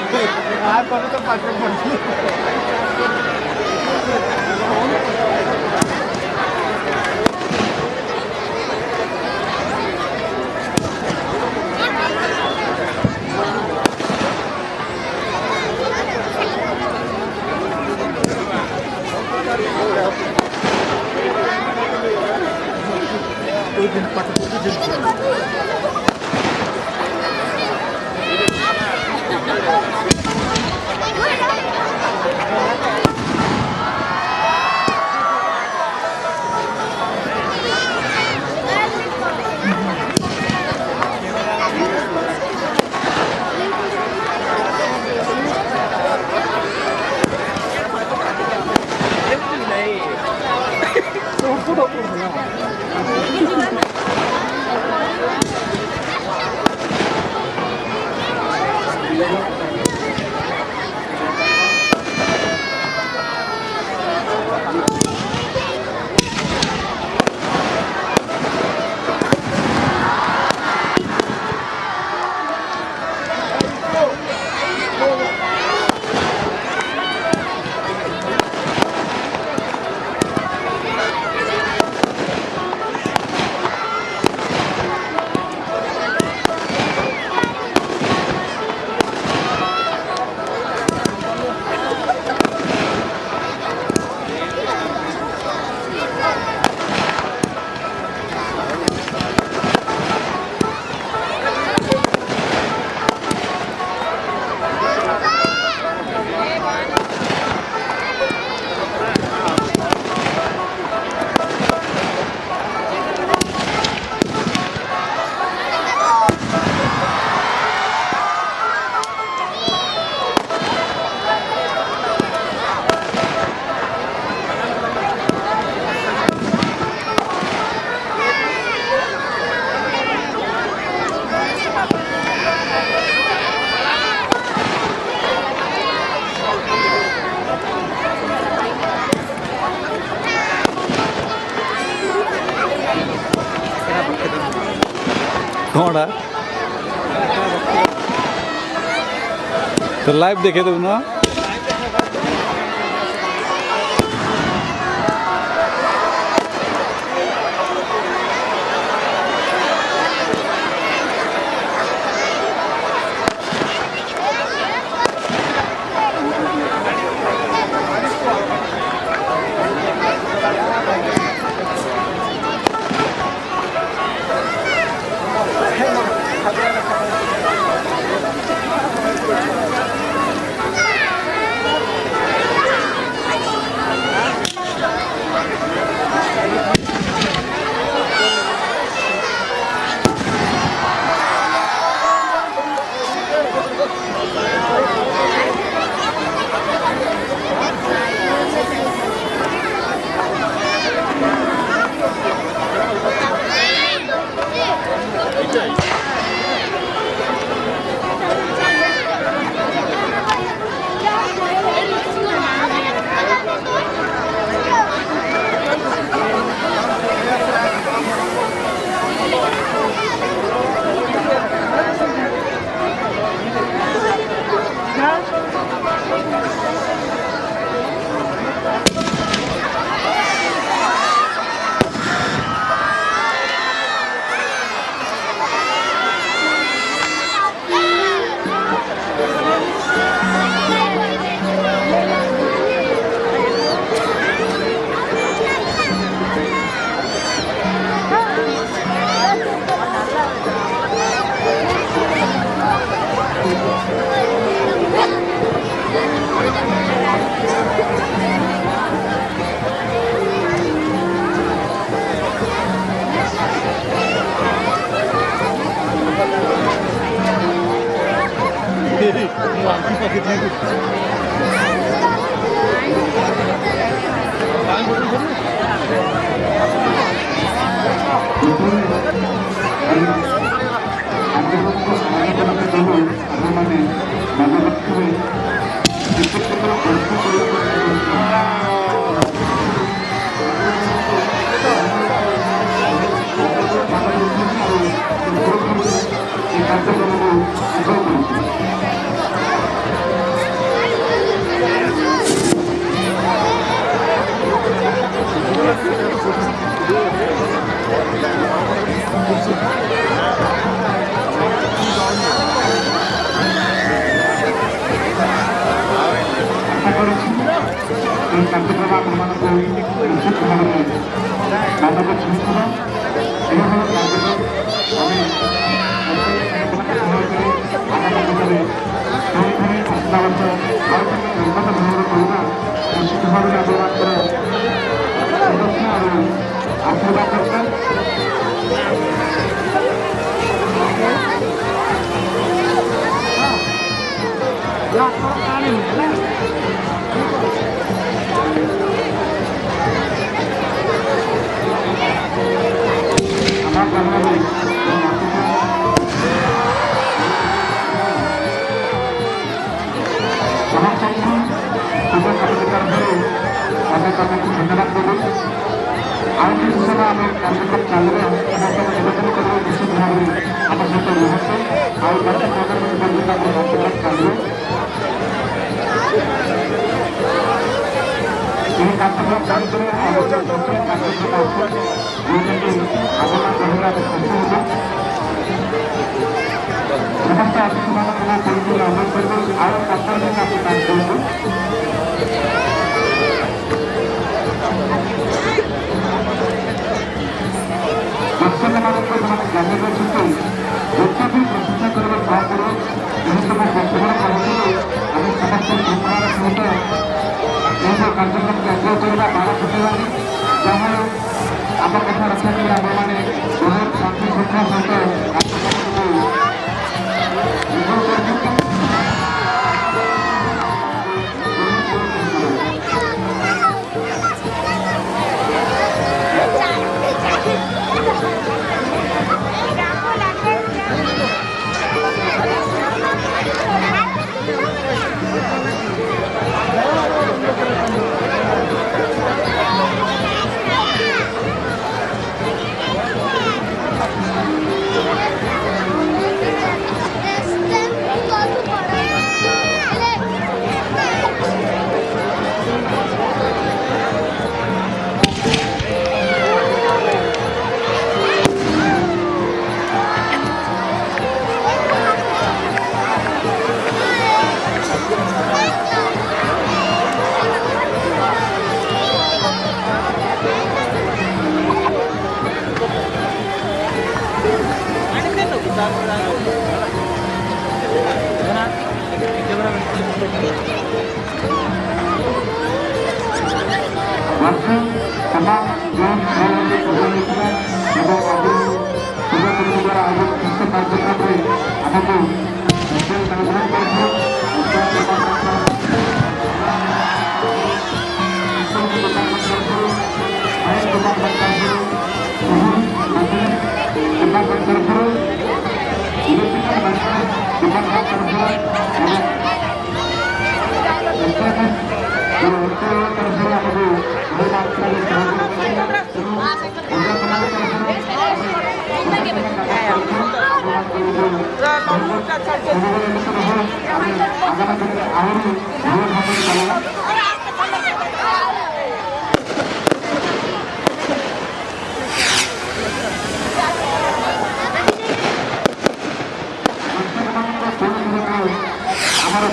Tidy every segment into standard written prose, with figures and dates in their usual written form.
আর কত তো পারফেক্ট বলছি ওই দিন পাঠাতে কোনটা তো লাইভ দেখে দেব না କାର୍ଯ୍ୟକ୍ରମ ଆପଣମାନଙ୍କୁ ନିଶ୍ଚିତ ଭାବରେ ମନକୁ ଛୁଇଁଥିବ। ଏହିଭଳି କାର୍ଯ୍ୟକ୍ରମ ଆମେ ଆଗାମୀ ଦିନରେ ପୁଣିଥରେ ଆସିବା ବର୍ଷ ଆଉ ଟିକେ ଉନ୍ନତ ଭାବରେ କରିବା ନିଶ୍ଚିତ ଭାବରେ ଆପଣମାନଙ୍କର ସୁରକ୍ଷା ଆଉ ଆଶୀର୍ବାଦ ଦରକାର। धन्यवाद देवी आउ किसी समय आम कार्यक्रम चलो समस्त निवेदन करेंगे निश्चित भाव में आम सहित रुहतु आउ गत 15 मिनट पर्यटन कार्यक्रम चलो यह कार्यक्रम जारी कार्यक्रम आगमा कहला समस्त अतिथि मान अनुरोध करेंगे आउ 15 मिनट आप कार्यक्रम दर्शकମାନଙ୍କୁ ସେମାନେ ଜାଣିବା ସହିତ ଲୋକ ବି ପ୍ରଶଂସା କରିବା ସହଜରେ ଏହି ସବୁ ବର୍ତ୍ତମାନ କରୁଥିଲୁ ଆମେ ସମସ୍ତ ଶୃଙ୍ଖଳାର ସହିତ ଏହି କାର୍ଯ୍ୟକ୍ରମକୁ ଆଗ୍ରହ କରିବା ବାଣ ଫୁଟାଇବାନି ଯାହା ଆମ କଥା ରକ୍ଷା କରି ଆମମାନେ ବହୁତ ଶାନ୍ତି ଶୃଙ୍ଖଳା ସହିତ କାର୍ଯ୍ୟକ୍ରମକୁ ନିର୍ଭର କରୁଛନ୍ତି।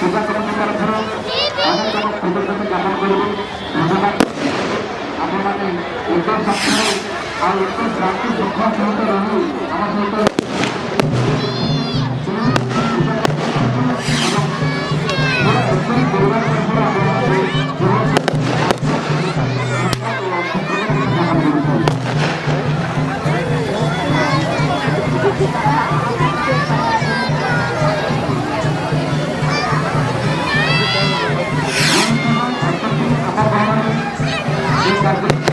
पूजा कमिटी तरफ कृतज्ञता ज्ञापन करूँ धन्यवाद आपने एक सप्ताह और एक शांति सुख सहित रही आम सहित पूजा करने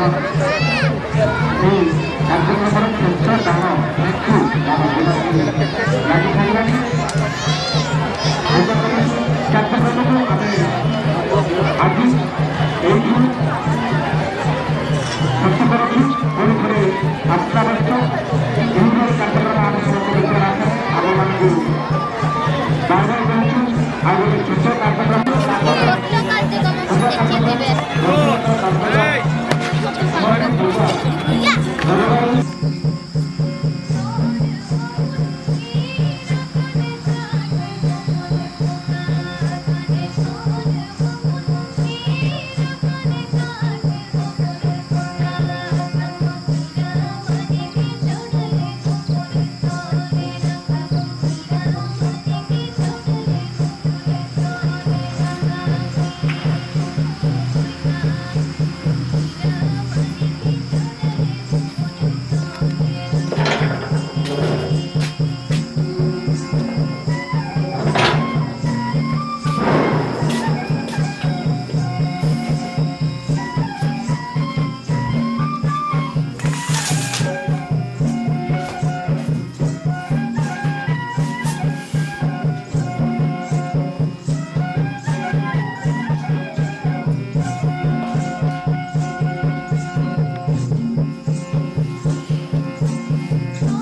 এই কার্যক্রমের ক্ষেত্রে তারা একটু লাগি থাকবেন কার্যক্রমକୁ ଆମେ ଆଜି ଏଇଠୁ ଶେଷ କରୁଛୁ ପୁଣି ଥରେ ଆସିଲା ବର୍ଷ ଏହିଭଳି କାର୍ଯ୍ୟକ୍ରମ ଆମେ ସମସ୍ତ ଦେଖିବା ଆଶା ଆମମାନଙ୍କୁ ବାହାର ଦେଉଛୁ ଆଉ ଗୋଟେ ଛୋଟ କାର୍ଯ୍ୟକ୍ରମ